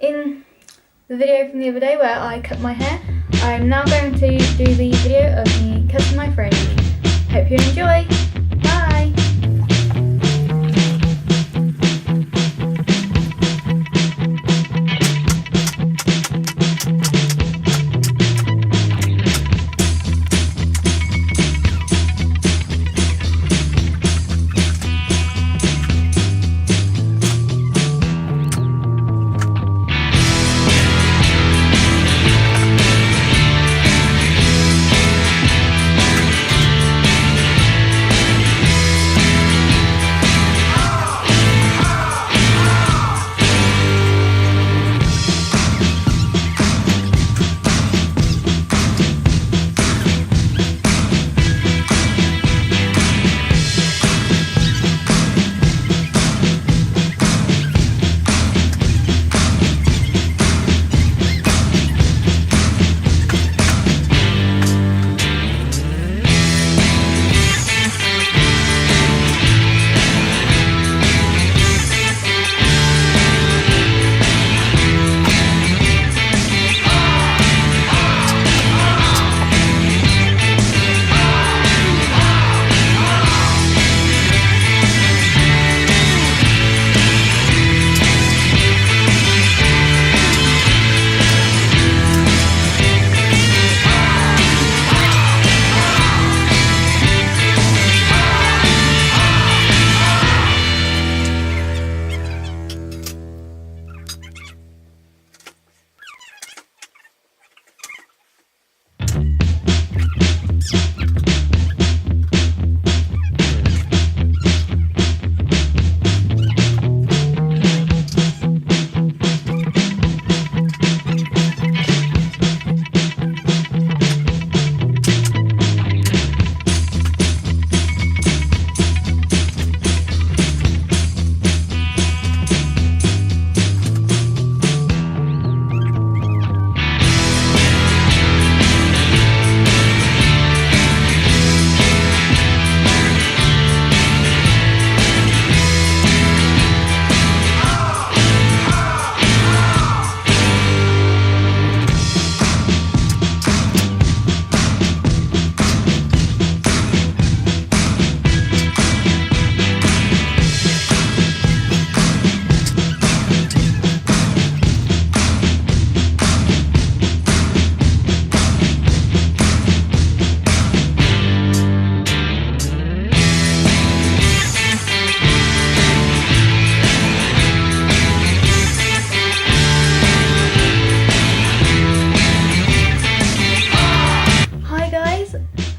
in the video from the other day where I cut my hair, I'm now going to do the video of me cutting my fringe. Hope you enjoy. Bye!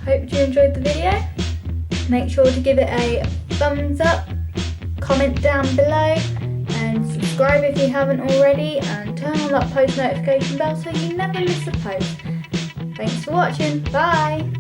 Hope you enjoyed the video. Make sure to give it a thumbs up, comment down below, and subscribe if you haven't already, and turn on that post notification bell so you never miss a post. Thanks for watching. Bye!